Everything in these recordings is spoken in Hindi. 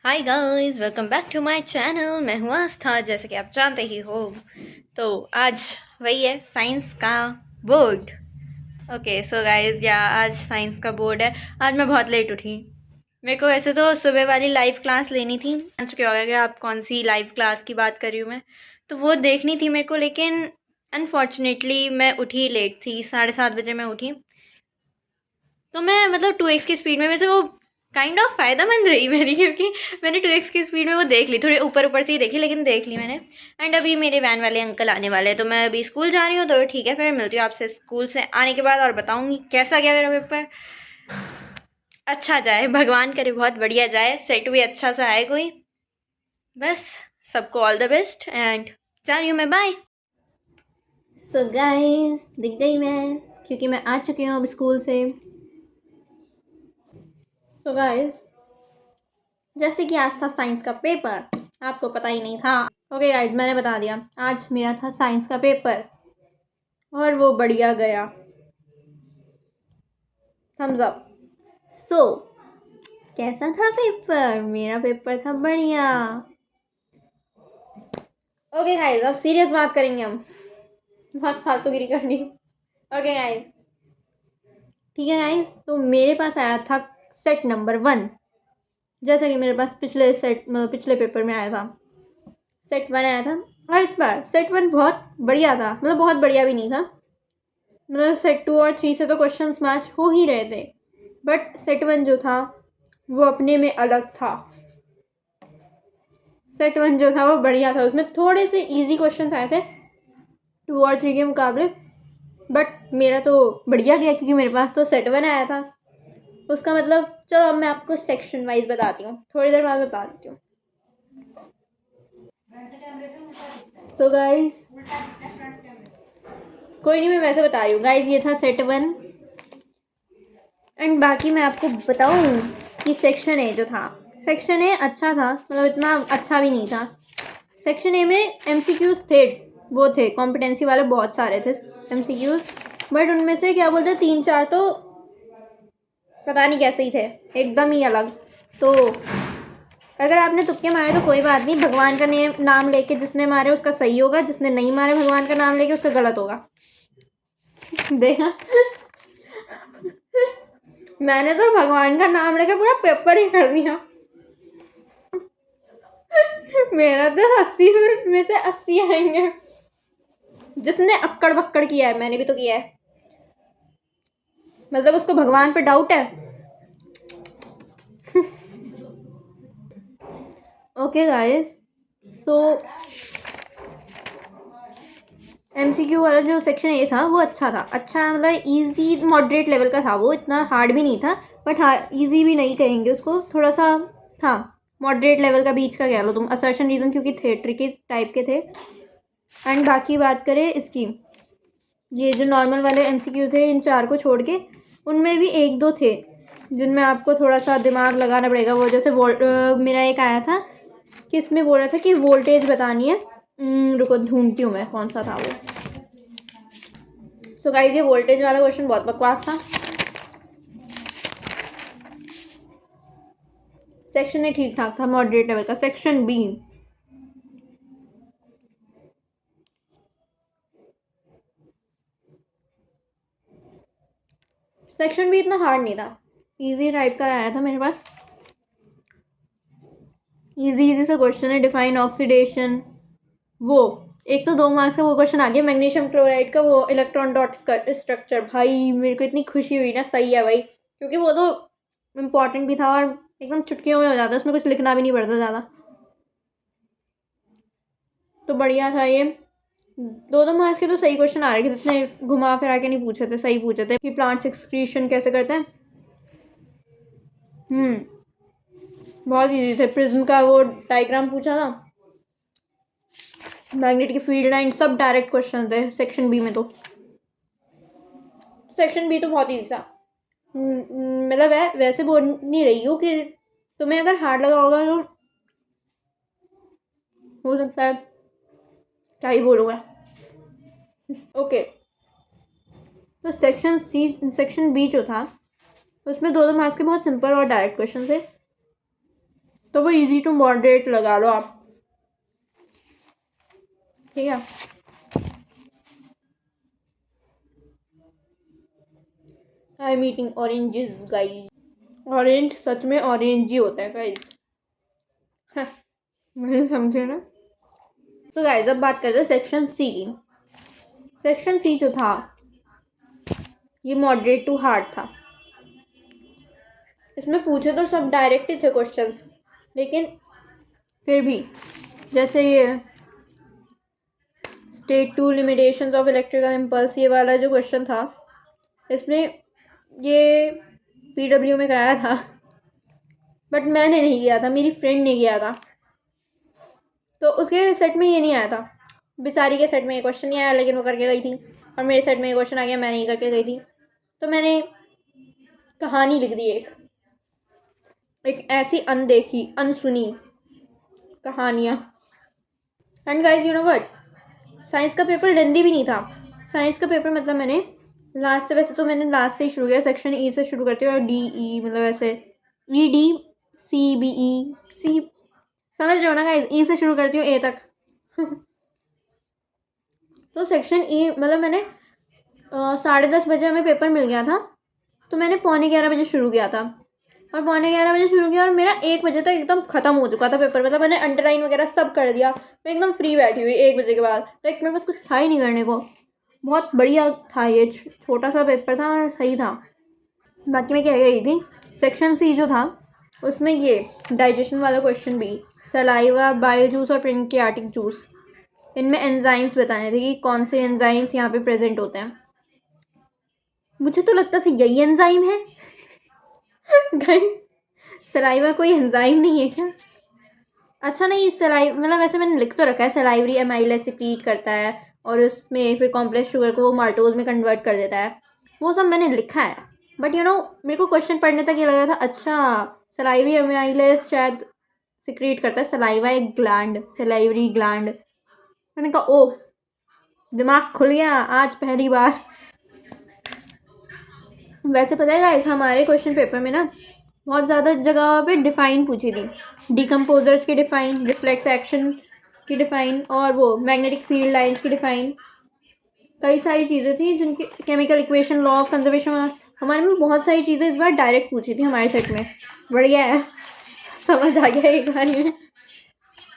Hi guys, welcome back to my channel. मैं हूँ आस्था, जैसे कि आप जानते ही हो। तो आज वही है, साइंस का बोर्ड। ओके सो गाइस, या आज साइंस का बोर्ड है। आज मैं बहुत लेट उठी। मेरे को वैसे तो सुबह वाली लाइव क्लास लेनी थी। जान चुके होगा कि आप कौन सी लाइव क्लास की बात कर रही हूँ मैं। तो वो देखनी थी मेरे को, लेकिन अनफॉर्चुनेटली मैं उठी लेट थी। 7:30 बजे मैं उठी। तो मैं मतलब 2x की स्पीड में, वैसे वो काइंड ऑफ फ़ायदेमंद रही मेरी, क्योंकि मैंने 2x की स्पीड में वो देख ली, थोड़ी ऊपर ऊपर से ही देखी, लेकिन देख ली मैंने। एंड अभी मेरे वैन वाले अंकल आने वाले हैं, तो मैं अभी स्कूल जा रही हूँ। तो ठीक है, फिर मिलती हूँ आपसे स्कूल से आने के बाद और बताऊँगी कैसा गया मेरा पेपर। अच्छा जाए, भगवान करे बहुत बढ़िया जाए, सेट भी अच्छा सा आए कोई। बस सबको ऑल द बेस्ट एंड जा रही हूँ मैं, बाय। सो गाइस, दिख गई मैं, क्योंकि मैं आ चुकी हूँ अब स्कूल से। सो गाइस, जैसे कि आज था साइंस का पेपर, आपको पता ही नहीं था। ओके गाइस, मैंने बता दिया, आज मेरा था साइंस का पेपर और वो बढ़िया गया। Thums up. सो कैसा था पेपर? मेरा पेपर था बढ़िया। ओके गाइस, अब सीरियस बात करेंगे हम, बहुत फालतूगिरी करनी। ओके गाइस, ठीक है गाइस, तो मेरे पास आया था सेट नंबर 1, जैसा कि मेरे पास पिछले सेट मतलब पिछले पेपर में आया था। सेट 1 आया था, और इस बार सेट 1 बहुत बढ़िया था, मतलब बहुत बढ़िया भी नहीं था। मतलब सेट 2 और 3 से तो क्वेश्चंस मैच हो ही रहे थे, बट सेट 1 जो था वो अपने में अलग था। सेट 1 जो था वो बढ़िया था, उसमें थोड़े से इजी क्वेश्चंस आए थे 2 और 3 के मुकाबले, बट मेरा तो बढ़िया गया क्योंकि मेरे पास तो सेट 1 आया था। उसका मतलब, चलो अब मैं आपको सेक्शन वाइज बताती हूँ, थोड़ी देर बाद बता देती हूँ। तो गाइस, कोई नहीं, मैं वैसे बता रही हूँ गाइस, ये था सेट 1। एंड बाकी मैं आपको बताऊँ कि सेक्शन ए जो था, सेक्शन ए अच्छा था, मतलब इतना अच्छा भी नहीं था। सेक्शन ए में MCQs थे, वो थे कॉम्पिटेंसी वाले, बहुत सारे थे MCQs, बट उनमें से क्या बोलते 3-4 तो पता नहीं कैसे ही थे, एकदम ही अलग। तो अगर आपने तुक्के मारे तो कोई बात नहीं, भगवान का नाम लेके जिसने मारे उसका सही होगा, जिसने नहीं मारे भगवान का नाम लेके उसका गलत होगा। देखा, मैंने तो भगवान का नाम लेके पूरा पेपर ही कर दिया। मेरा तो 80 में से 80 आएंगे। जिसने अक्कड़ बक्कड़ किया है, मैंने भी तो किया है, मतलब उसको भगवान पे डाउट है। ओके गाइस, सो MCQ वाला जो सेक्शन ए था वो अच्छा था, अच्छा मतलब इजी मॉडरेट लेवल का था, वो इतना हार्ड भी नहीं था, बट हाँ इजी भी नहीं कहेंगे उसको, थोड़ा सा था मॉडरेट लेवल का, बीच का कह लो तुम। असर्शन रीजन क्योंकि थे ट्रिकी टाइप के थे। एंड बाकी बात करें इसकी, ये जो नॉर्मल वाले MCQ थे, इन 4 को छोड़ के, उनमें भी 1-2 थे जिनमें आपको थोड़ा सा दिमाग लगाना पड़ेगा। वो जैसे मेरा एक आया था कि इसमें बोल रहा था कि वोल्टेज बतानी है। रुको ढूंढती हूँ मैं कौन सा था वो। तो गाइस, ये वोल्टेज वाला क्वेश्चन बहुत बकवास था। सेक्शन ए ठीक ठाक था, मॉडरेट लेवल का। सेक्शन बी, सेक्शन बी इतना हार्ड नहीं था, इजी टाइप का आया था मेरे पास। इजी से क्वेश्चन है, डिफाइन ऑक्सीडेशन, वो एक तो 2 मार्क्स का वो क्वेश्चन आ गया, मैग्नीशियम क्लोराइड का वो इलेक्ट्रॉन डॉट स्ट्रक्चर। भाई मेरे को इतनी खुशी हुई ना, सही है भाई, क्योंकि वो तो इम्पॉर्टेंट भी था और एकदम चुटकियों में हो जाता है, उसमें कुछ लिखना भी नहीं पड़ता ज़्यादा। तो बढ़िया था ये। 2-2 मार्क्स के तो सही क्वेश्चन आ रहे थे, इतने घुमा फिरा के नहीं पूछे थे, सही पूछे थे कि प्लांट एक्सक्रीशन कैसे करते हैं। बहुत ईजी थे। प्रिज्म का वो डायग्राम पूछा था, मैग्नेटिक फील्ड लाइन, सब डायरेक्ट क्वेश्चन थे सेक्शन बी में। तो सेक्शन बी तो बहुत ईजी था। मतलब वैसे बोल नहीं रही हूँ कि तुम्हें अगर हार्ड लगा होगा तो हो सकता है, क्या ही बोलूँगा। ओके, तो सेक्शन बी जो था उसमें 2-2 मार्क्स के बहुत सिंपल और डायरेक्ट क्वेश्चन थे। तो वो इजी टू मॉडरेट लगा लो आप, ठीक है। I am eating oranges guys. Orange सच में ऑरेंज ही होता है गाइस, मुझे समझे ना। तो गाइस अब बात करते हैं सेक्शन सी की। सेक्शन सी जो था ये मॉडरेट टू हार्ड था। इसमें पूछे तो सब डायरेक्ट ही थे क्वेश्चंस, लेकिन फिर भी जैसे ये state to limitations of electrical impulse, ये वाला जो क्वेश्चन था, इसमें ये पीडब्ल्यू में कराया था, बट मैंने नहीं किया था, मेरी फ्रेंड ने किया था। तो उसके सेट में ये नहीं आया था, बेचारी के सेट में ये क्वेश्चन नहीं आया, लेकिन वो करके गई थी। और मेरे सेट में ये क्वेश्चन आ गया, मैं नहीं करके गई थी। तो मैंने कहानी लिख दी, एक ऐसी अनदेखी अनसुनी कहानियाँ। And guys you know what, science का पेपर लेंदी भी नहीं था। साइंस का पेपर मतलब मैंने लास्ट से, वैसे तो मैंने लास्ट से ही शुरू किया, सेक्शन ई से शुरू करती हूँ और डी ई, मतलब ऐसे E D C B E सी, समझ रहे हो ना गाइज, ई से शुरू करती हूँ ए तक। तो सेक्शन ई मतलब मैंने 10:30 बजे हमें पेपर मिल गया था, तो मैंने 11:45 बजे शुरू किया था, और 11:45 बजे शुरू किया और मेरा 1 बजे तक एकदम ख़त्म हो चुका था पेपर। मतलब मैंने अंडरलाइन वगैरह सब कर दिया, मैं एकदम फ्री बैठी हुई 1 बजे के बाद। लाइक मेरे पास कुछ था ही नहीं करने को, बहुत बढ़िया था ये, छोटा सा पेपर था और सही था। बाकी मैं क्या गई थी, सेक्शन सी जो था उसमें ये डाइजेशन वाला क्वेश्चन भी, सलाइवा, बाइल जूस और पेनक्रियाटिक जूस, इनमें एंजाइम्स बताने थे कि कौन से एंजाइम्स यहाँ पे प्रेजेंट होते हैं। मुझे तो लगता था यही एंजाइम है। सलाइवा कोई एंजाइम नहीं है क्या? अच्छा नहीं, मतलब वैसे मैंने लिख तो रखा है, सलाइवरी एमाइलेज सिक्रीट करता है और उसमें फिर कॉम्प्लेक्स शुगर को वो माल्टोज में कन्वर्ट कर देता है, वो सब मैंने लिखा है। बट यू नो मेरे को क्वेश्चन पढ़ने तक ये लग रहा था, अच्छा सलाइवरी एमाइलेज शायद सिक्रीट करता है, सलाइवा एक ग्लैंड, सलाइवरी ग्लैंड। मैंने कहा ओ, दिमाग खुल गया आज पहली बार। वैसे पता है गाइस, हमारे क्वेश्चन पेपर में ना बहुत ज़्यादा जगह पे डिफ़ाइन पूछी थी, डिकम्पोजर्स की डिफ़ाइन, रिफ्लेक्स एक्शन की डिफ़ाइन, और वो मैग्नेटिक फील्ड लाइंस की डिफ़ाइन, कई सारी चीज़ें थी जिनकी, chemical equation, law of conservation, हमारे में बहुत सारी चीज़ें इस बार डायरेक्ट पूछी थी हमारे सेट में। बढ़िया है, समझ आ गया एक बार में।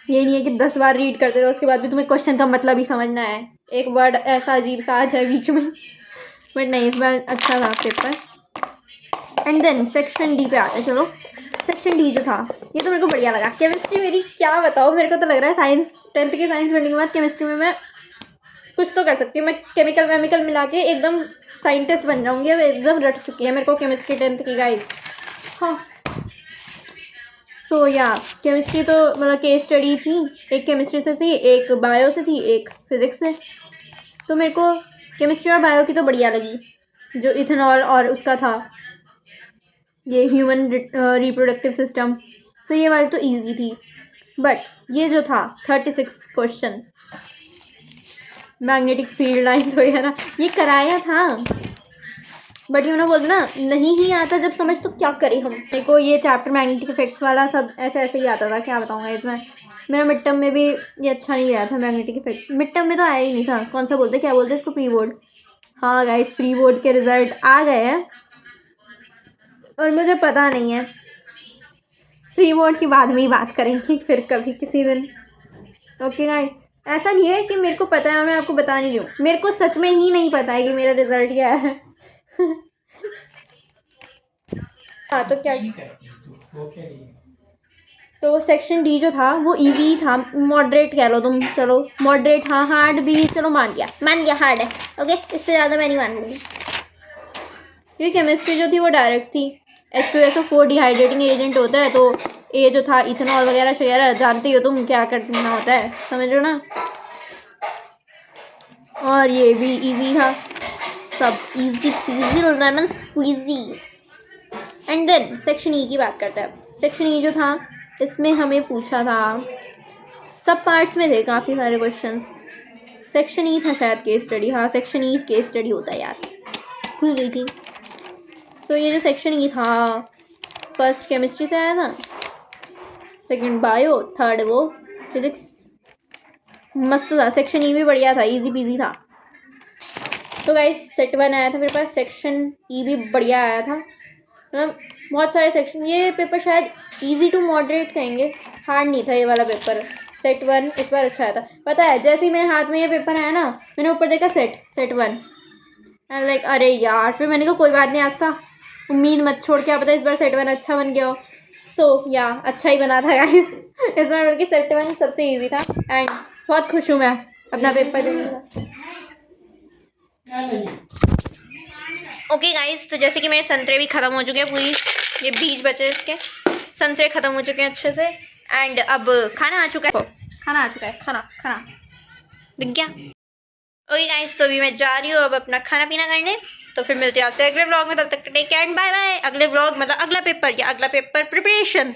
ये नहीं है कि 10 बार रीड करते रहो उसके बाद भी तुम्हें क्वेश्चन का मतलब ही समझना है, एक वर्ड ऐसा अजीब सा आ जाए बीच में। बट नहीं, इस बार अच्छा था paper. And then section D पे आते, चलो सेक्शन डी जो था ये तो मेरे को बढ़िया लगा। केमिस्ट्री मेरी क्या बताओ, मेरे को तो लग रहा है साइंस, 10th की साइंस पढ़ने के बाद केमिस्ट्री में मैं कुछ तो कर सकती हूँ। मैं केमिकल मिला के एकदम साइंटिस्ट बन जाऊँगी, अब एकदम रट चुकी है मेरे को केमिस्ट्री 10th की गाइस। हाँ, सो या केमिस्ट्री तो मतलब केस स्टडी थी, एक केमिस्ट्री से थी, एक बायो से थी, एक फिज़िक्स से। तो मेरे को केमिस्ट्री और बायो की तो बढ़िया लगी, जो इथेनॉल और उसका था ये ह्यूमन रिप्रोडक्टिव सिस्टम, सो ये वाली तो इजी थी। बट ये जो था 36 क्वेश्चन, मैग्नेटिक फील्ड लाइंस वगैरह, ये कराया था। बट यू नो बोलते ना, नहीं ही आता जब समझ तो क्या करें हम। मेरे को ये चैप्टर मैग्नेटिक इफेक्ट्स वाला सब ऐसे ऐसे ही आता था, क्या बताऊँगा इसमें। मेरा मिड टर्म में भी ये अच्छा नहीं गया था मैग्नेटिक इफेक्ट, मिड टर्म में तो आया ही नहीं था। कौन सा बोलते, क्या बोलते इसको, प्री बोर्ड। हाँ गाइस, प्री बोर्ड के रिजल्ट आ गए हैं और मुझे पता नहीं है, प्री बोर्ड की बाद में ही बात करेंगे फिर कभी किसी दिन। ओके गाइस, ऐसा नहीं है कि मेरे को पता है और मैं आपको बता नहीं रही हूँ, मेरे को सच में ही नहीं पता है कि मेरा रिजल्ट क्या है। हाँ तो क्या, तो सेक्शन डी जो था वो इजी था, मॉडरेट कह लो तुम, चलो मॉडरेट, हाँ हार्ड भी चलो मान गया हार्ड है, ओके, इससे ज़्यादा मैं नहीं मान लूँगी। ये केमिस्ट्री जो थी वो डायरेक्ट थी, H2SO4 डिहाइड्रेटिंग एजेंट होता है, तो ये जो था इथेनॉल वगैरह शगैरह, जानते हो तुम क्या करना होता है, समझ लो ना। और ये भी इजी था, सब easy peasy lemon squeezy. And then section E की बात करते हैं। सेक्शन ई जो था इसमें हमें पूछा था, सब पार्ट्स में थे काफ़ी सारे क्वेश्चंस। सेक्शन ई था शायद केस स्टडी, हाँ सेक्शन ई केस स्टडी होता है यार, भूल गई थी। तो ये जो सेक्शन ई था फर्स्ट केमिस्ट्री से आया था, सेकंड बायो, थर्ड वो फिजिक्स। मस्त था। सेक्शन ई भी बढ़िया था, इजी पीजी था। तो गाइस सेट 1 आया था मेरे पास, सेक्शन ई भी बढ़िया आया था। मतलब बहुत सारे सेक्शन, ये पेपर शायद इजी टू मॉडरेट कहेंगे, हार्ड नहीं था ये वाला पेपर। सेट 1 इस बार अच्छा आया था। पता है जैसे ही मेरे हाथ में ये पेपर आया ना, मैंने ऊपर देखा सेट 1, आई एम लाइक अरे यार। फिर मैंने कहा कोई बात नहीं, आज था उम्मीद मत छोड़, क्या पता इस बार सेट 1 अच्छा बन गया हो। सो या अच्छा ही बना था गाइस। इस बार बल्कि सेट 1 सबसे ईजी था एंड बहुत खुश हूँ मैं अपना पेपर देने का। ओके गाइस, तो जैसे कि मेरे संतरे भी ख़त्म हो चुके हैं, पूरी ये बीज बचे इसके, संतरे ख़त्म हो चुके हैं अच्छे से। एंड अब खाना आ चुका है, खाना दिख गया। ओके गाइस, तो अभी मैं जा रही हूँ अब अपना खाना पीना करने। तो फिर मिलते हैं आपसे अगले व्लॉग में, तब तक take care and bye bye. अगले व्लॉग मतलब अगला पेपर या अगला पेपर प्रिपरेशन।